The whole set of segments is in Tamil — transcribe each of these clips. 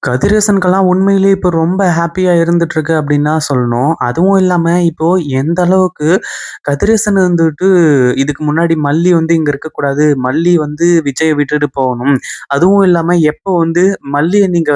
கதிரேசனுக்கெல்லாம் உண்மையிலேயே இப்போ ரொம்ப ஹாப்பியா இருந்துட்டுருக்கு அப்படின்னு தான் சொல்லணும். அதுவும் இல்லாம இப்போ எந்த அளவுக்கு கதிரேசன் வந்துட்டு இதுக்கு முன்னாடி மல்லி வந்து இங்க இருக்கக்கூடாது. மல்லி வந்து விஜய விட்டுட்டு போகணும். அதுவும் இல்லாம எப்போ வந்து மல்லிய நீங்க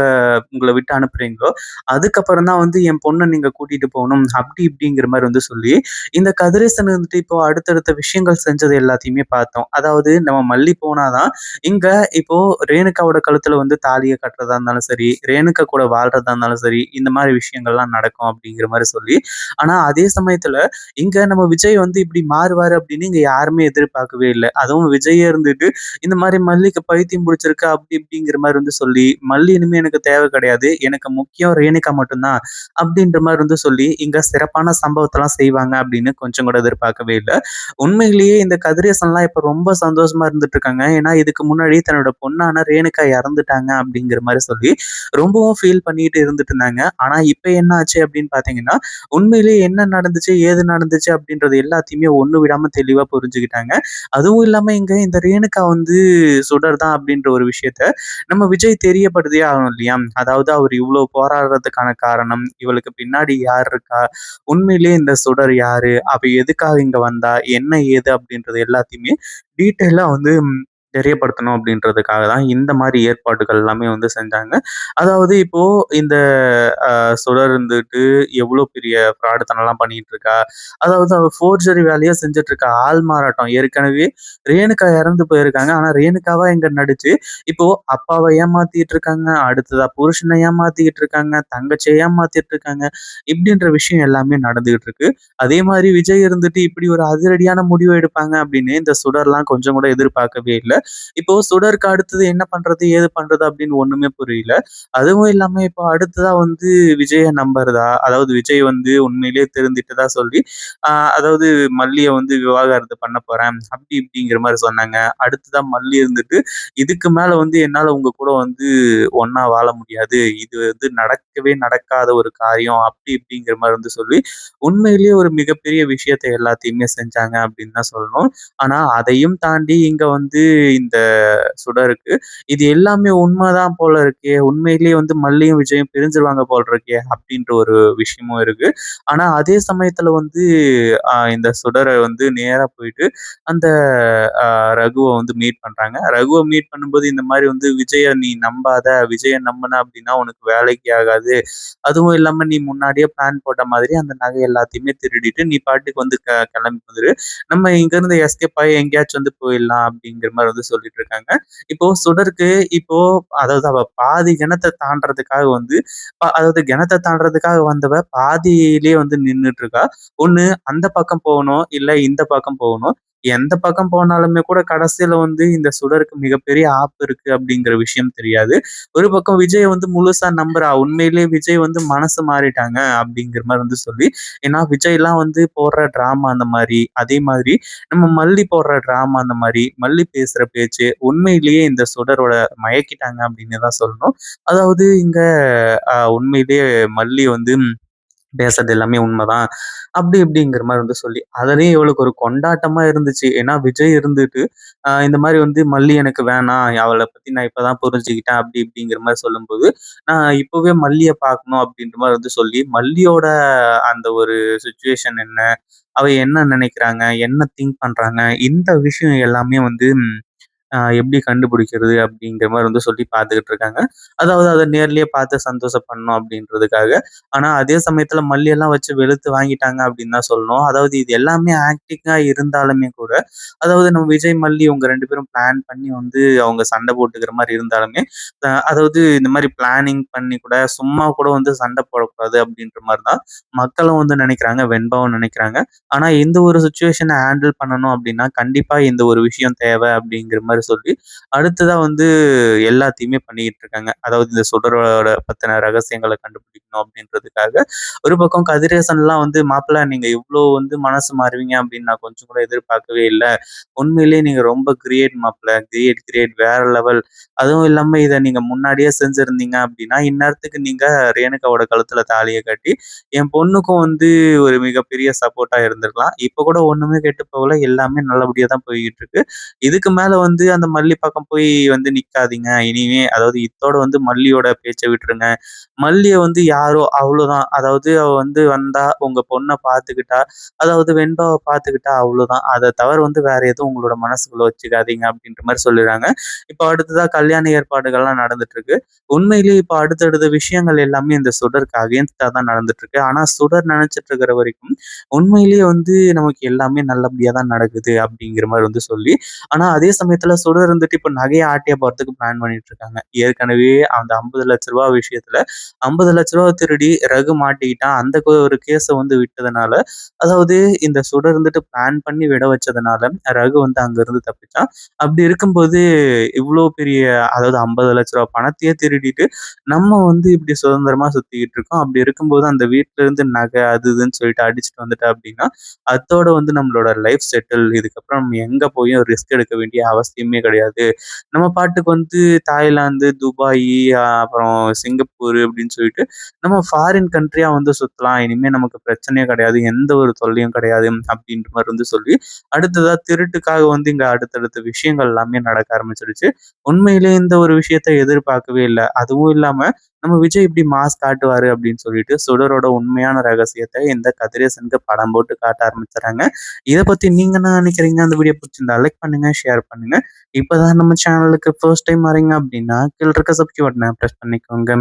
உங்கள விட்டு அனுப்புறீங்களோ, அதுக்கப்புறம் தான் வந்து என் பொண்ண நீங்க கூட்டிட்டு போணும். அப்படி இப்படிங்கிற மாரி வந்து சொல்லி, இந்த கதிரேசன் வந்துட்டு இப்போ அடுத்தடுத்த விஷயங்கள் செஞ்சது எல்லாத்தையுமே பார்த்தோம். அதாவது நம்ம மல்லி போனா தான் இங்க இப்போ ரேணுகாவோட கழுத்துல வந்து தாலிய கட்டுறதா இருந்தாலும் சரி, ரேணுகா கூட வாழ்றதா இருந்தாலும் சரி, இந்த மாரி விஷயங்கள்லாம் நடக்கும் அப்படிங்கிற மாரி சொல்லி, ஆனா அதே சமயத்துல இங்க நம்ம விஜய் வந்து இப்படி மாறுவாரு அப்படின்னு இங்க யாருமே எதிர்பார்க்கவே இல்ல. அதுவும் விஜயே இருந்துட்டு இந்த மாரி மல்லிக்கு பைத்தியம் பிடிச்சிருக்கு அப்படி இப்படிங்கிற மாரி வந்து சொல்லி, மல்லி இனிமே எனக்கு தேவை கிடையாது. எனக்கு முக்கியம் ரேணுகா மட்டும் தான் அப்படின்ற மாரி வந்து சொல்லி, இங்க சிறப்பான சம்பவத்தெல்லாம் செய்வாங்க அப்படின்னு கொஞ்சம் கூட எதிர்பார்க்கவே இல்ல. உண்மையிலேயே இந்த கதிரேசன்லாம் இப்ப ரொம்ப சந்தோஷமா இருந்துட்டு இருக்காங்க. ஏன்னா, இதுக்கு முன்னாடி தன்னோட பொண்ணான ரேணுகா இறந்துட்டாங்க அப்படிங்கிற மாரி சொல்லி, ரொம்பவும் ஃபீல் பண்ணிட்டு இருந்துட்டு இருந்தாங்க. ஆனா, இப்ப என்ன ஆச்சு அப்படின்னு பார்த்தீங்கன்னா, உண்மையிலேயே என்ன நடந்துச்சு, ஏது நடந்துச்சு அப்படின்றது எல்லாத்தையுமே ஒண்ணு விடாம தெளிவா புரிஞ்சுக்கிட்டாங்க. அதுவும் இல்லாம இங்க இந்த ரேணுகா வந்து சுடர் தான் அப்படின்ற ஒரு விஷயத்த நம்ம விஜய் தெரியப்படுத்தியே ஆகணும் இல்லையா? அதாவது அவர் இவ்ளோ போராடுறதுக்கான காரணம், இவளுக்கு பின்னாடி யார் இருக்கா? உண்மையிலேயே இந்த சுடர் யாரு? அவ எதுக்காக இங்க வந்தா? என்ன ஏது? அப்படின்றது எல்லாத்தையுமே டீட்டெயிலா வந்து தெரியப்படுத்தணும் அப்படின்றதுக்காக தான் இந்த மாரி ஏற்பாடுகள் எல்லாமே வந்து செஞ்சாங்க. அதாவது இப்போ இந்த சுடர் இருந்துட்டு எவ்வளோ பெரிய ஃப்ராடுத்தனம்லாம் பண்ணிட்டு இருக்கா. அதாவது அவ ஃபோர்ஜரி வேலையா செஞ்சுட்டு இருக்கா. ஆள் மாறாட்டம். ஏற்கனவே ரேணுகா இறந்து போயிருக்காங்க. ஆனா ரேணுகாவா இங்க நடிச்சு, இப்போ அப்பாவ ஏமாத்திட்டு இருக்காங்க. அடுத்ததா புருஷன ஏமாத்திக்கிட்டு இருக்காங்க. தங்கச்சிய ஏமாத்திட்டு இருக்காங்க. இப்படின்ற விஷயம் எல்லாமே நடந்துகிட்டு இருக்கு. அதே மாரி விஜய் இருந்துட்டு இப்படி ஒரு அதிரடியான முடிவு எடுப்பாங்க அப்படின்னு இந்த சுடர்லாம் கொஞ்சம் கூட எதிர்பார்க்கவே இல்ல. இப்போ சுடருக்கு அடுத்தது என்ன பண்றது? ஏது பண்றது? அப்படின்னு ஒண்ணுமே புரியல. அதுவும் இல்லாம இப்போ அடுத்ததா வந்து விஜய நம்புறதா? அதாவது விஜய் வந்து உண்மையிலேயே திருந்திட்டதா சொல்லி, அ அதாவது மல்லிய வந்து விவாகரத்து பண்ண போறேன். அப்படி இப்படிங்கிற மாரி சொன்னாங்க. அடுத்ததா மல்லி இருந்துட்டு, இதுக்கு மேல வந்து என்னால உங்க கூட வந்து ஒண்ணா வாழ முடியாது. இது வந்து நடக்கவே நடக்காத ஒரு காரியம். அப்படி இப்படிங்கிற மாரி வந்து சொல்லி, உண்மையிலேயே ஒரு மிகப்பெரிய விஷயத்த எல்லாத்தையுமே செஞ்சாங்க அப்படின்னு தான் சொல்லணும். ஆனா அதையும் தாண்டி இங்க வந்து இந்த சுடருக்கு, இது எல்லாமே உண்மைதான் போல இருக்கே! உண்மையிலேயே வந்து மல்லியும், விஜயும் பிரிஞ்சுருவாங்க போல இருக்கே! அப்டின்ற ஒரு விஷயமும் இருக்கு. ஆனா, அதே சமயத்துல வந்து இந்த சுடர வந்து நேரா போயிட்டு அந்த அ ரகுவ வந்து மீட் பண்றாங்க. ரகுவ மீட் பண்ணும்போது இந்த மாரி வந்து "விஜய நீ நம்பாத. விஜய நம்புன அப்டின்னா உனக்கு வேலைக்கு ஆகாது. அதுவும் இல்லாம நீ முன்னாடியே பிளான் போட்ட மாதிரி அந்த நகை எல்லாத்தையுமே திருடிட்டு நீ பாட்டுக்கு வந்து கெளம்பி வந்துரு. நம்ம இங்கருந்து எஸ்கேப் ஆயி எங்கேயாச்சும் வந்து போயிடலாம்." அப்டிங்கிற மாரி வந்து சொல்லிட்டு இருக்காங்க. இப்போ சுடருக்கு இப்போ அதாவது அவ பாதி கிணத்த தாண்டுறதுக்காக வந்து அதாவது கிணத்த தாண்டுறதுக்காக வந்தவ பாதியிலேயே வந்து நின்னுட்டு இருக்கா. ஒண்ணு அந்த பக்கம் போகணும், இல்ல இந்த பக்கம் போகணும். எந்த பக்கம் போனாலுமே கூட கடைசியில வந்து இந்த சுடருக்கு மிகப்பெரிய ஆப்பு இருக்கு அப்படிங்கிற விஷயம் தெரியாது. ஒரு பக்கம் விஜய் வந்து முழுசா நம்புறா. உண்மையிலேயே விஜய் வந்து மனசு மாறிட்டாங்க அப்படிங்கிற மாரி வந்து சொல்லி, ஏன்னா விஜய்லாம் வந்து போடுற டிராமா அந்த மாரி, அதே மாதிரி நம்ம மல்லி போடுற டிராமா அந்த மாரி, மல்லி பேசுற பேச்சு, உண்மையிலேயே இந்த சுடரோட மயக்கிட்டாங்க அப்படின்னு தான் சொல்லணும். அதாவது இங்க உண்மையிலேயே மல்லி வந்து பேசுறது எல்லாமே உண்மைதான். அப்படி இப்படிங்கிற மாரி வந்து சொல்லி, அதுலயும் இவளுக்கு ஒரு கொண்டாட்டமா இருந்துச்சு. ஏன்னா விஜய் இருந்துட்டு, இந்த மாரி வந்து மல்லி எனக்கு வேணாம். அவள பத்தி நான் இப்ப தான் புரிஞ்சுக்கிட்டேன். அப்படி இப்படிங்கிற மாரி சொல்லும்போது, நான் இப்பவே மல்லிய பார்க்கணும் அப்படின்ற மாரி வந்து சொல்லி, மல்லியோட அந்த ஒரு சிச்சுவேஷன் என்ன? அவ என்ன நினைக்கிறாங்க? என்ன திங்க் பண்றாங்க? இந்த விஷயம் எல்லாமே வந்து எப்படி கண்டுபிடிக்கிறது அப்படிங்கிற மாரி வந்து சொல்லி பார்த்துக்கிட்டு இருக்காங்க. அதாவது அத நேர்லயே பார்த்து சந்தோஷப்படணும் அப்படின்றதுக்காக. ஆனா அதே சமயத்துல மல்லி எல்லாம் வச்சு வெளுத்து வாங்கிட்டாங்க அப்படின்னு தான் சொல்லணும். அதாவது இது எல்லாமே ஆக்டிங்கா இருந்தாலுமே கூட, அதாவது நம்ம விஜய், மல்லி இவங்க 2 பேரும் பிளான் பண்ணி வந்து அவங்க சண்டை போட்டுக்கிற மாரி இருந்தாலுமே, அதாவது இந்த மாரி பிளானிங் பண்ணி கூட சும்மா கூட வந்து சண்டை போடக்கூடாது அப்படின்ற மாரி தான் மக்களும் வந்து நினைக்கிறாங்க, வெண்பாவும் நினைக்கிறாங்க. ஆனா இந்த ஒரு சிச்சுவேஷன ஹேண்டில் பண்ணணும் அப்படின்னா, கண்டிப்பா இந்த ஒரு விஷயம் தேவை அப்படிங்கிற மாரி சொல்லி, அடுத்ததா வந்து எல்லாத்தையுமே பண்ணிக்கிட்டு இருக்காங்க. அதாவது இந்த சுடரோட பத்தின ரகசியங்கள கண்டுபிடிக்கணும். காமிக்கணும் அப்படின்றதுக்காக. ஒரு பக்கம் கதிரேசன்லாம் வந்து, "மாப்பிள நீங்க இவ்ளோ வந்து மனசு மாறுவீங்க அப்படின்னு நான் கொஞ்சம் கூட எதிர்பார்க்கவே இல்ல. உண்மையிலேயே நீங்க ரொம்ப கிரேட் மாப்ள. கிரேட், கிரேட் வேற லெவல். அதுவும் இல்லாம இத நீங்க முன்னாடியே செஞ்சிருந்தீங்க அப்படின்னா, இந்நேரத்துக்கு நீங்க ரேணுகாவோட கழுத்துல தாலிய கட்டி, என் பொண்ணுக்கும் வந்து ஒரு மிகப்பெரிய சப்போர்ட்டா இருந்திருக்கலாம். இப்ப கூட ஒண்ணுமே கெட்டு போகல. எல்லாமே நல்லபடியா தான் போய்க்கிட்டு இருக்கு. இதுக்கு மேல வந்து அந்த மல்லி பக்கம் போய் வந்து நிக்காதீங்க. இனிமே அதாவது இத்தோட வந்து மல்லியோட பேச்ச விட்டுருங்க. மல்லிய வந்து யாரோ அவ்வளோதான். அதாவது அவ வந்து வந்தா, உங்க பொண்ண பார்த்துக்கிட்டா, அதாவது வெண்பாவ பார்த்துக்கிட்டா அவ்வளோதான். அத தவிர வந்து வேற எதுவும் உங்களோட மனசுக்குள்ள வச்சுக்காதீங்க அப்படின்ற மாரி சொல்லிறாங்க. இப்போ அடுத்ததா கல்யாண ஏற்பாடுகள்லாம் நடந்துட்டு இருக்கு. உண்மையிலேயே இப்போ அடுத்தடுத்த விஷயங்கள் எல்லாமே இந்த சுடருக்கு அகைன்ஸ்டா தான் நடந்துட்டு இருக்கு. ஆனா சுடர் நினைச்சிட்டு இருக்கிற வரைக்கும், உண்மையிலேயே வந்து நமக்கு எல்லாமே நல்லபடியா தான் நடக்குது அப்படிங்கிற மாரி வந்து சொல்லி, ஆனா அதே சமயத்துல சுடர் இருந்துட்டு இப்ப நகைய ஆட்டைய போறதுக்கு பிளான் பண்ணிட்டு இருக்காங்க. ஏற்கனவே அந்த ரூ. 50,00,000 விஷயத்துல ரூ. 50,00,000 திருடி ரகு மாட்டிக்கிட்டான். அந்த ஒரு கேஸ வந்து விட்டதுனால, அதாவது இந்த சுடர் இருந்துட்டு பிளான் பண்ணி விட வச்சதுனால, ரகு வந்து அங்கருந்து தப்பிச்சான். அப்படி இருக்கும்போது இவ்ளோ பெரிய அதாவது ரூ. 50,00,000 பணத்தையே திருடிட்டு, நம்ம வந்து இப்படி சுதந்திரமா சுத்திக்கிட்டு இருக்கோம். அப்படி இருக்கும்போது அந்த வீட்ல இருந்து நகை அது இதுன்னு சொல்லிட்டு அடிச்சுட்டு வந்துட்டா அப்படின்னா, அத்தோட வந்து நம்மளோட லைஃப் செட்டில். இதுக்கப்புறம் நம்ம எங்க போயும் ரிஸ்க் எடுக்க வேண்டிய அவசியமே கிடையாது. நம்ம பாட்டுக்கு வந்து தாய்லாந்து, துபாய், அப்புறம் சிங்கப்பூர் அப்படின்னு சொல்லிட்டு நம்ம ஃபாரின் கண்ட்ரியா வந்து சுத்தலாம். இனிமே நமக்கு பிரச்சனையே கிடையாது. எந்த ஒரு தொல்லையும் கிடையாது. அப்படின்ற மாரி வந்து சொல்லி, அடுத்ததா திருட்டுக்காக வந்து இங்க அடுத்தடுத்த விஷயங்கள் எல்லாமே நடக்க ஆரம்பிச்சுருச்சு. உண்மையிலேயே இந்த ஒரு விஷயத்த எதிர்பார்க்கவே இல்ல. அதுவும் இல்லாம நம்ம விஜய் இப்படி மாஸ் காட்டுவாரு அப்படின்னு சொல்லிட்டு, சுடரோட உண்மையான ரகசியத்த இந்த கதிரேசனுக்கு படம் போட்டு காட்ட ஆரம்பிச்சுறாங்க. இத பத்தி நீங்க என்ன நினைக்கிறீங்க? அந்த வீடியோ புடிச்சிருந்தா லைக் பண்ணுங்க, ஷேர் பண்ணுங்க. இப்பதான் நம்ம சேனலுக்கு ஃபர்ஸ்ட் டைம் வரீங்க அப்படின்னா, கீழ இருக்க சப்ஸ்கிரைப் பட்டன பிரஸ் பண்ணிக்கோங்க.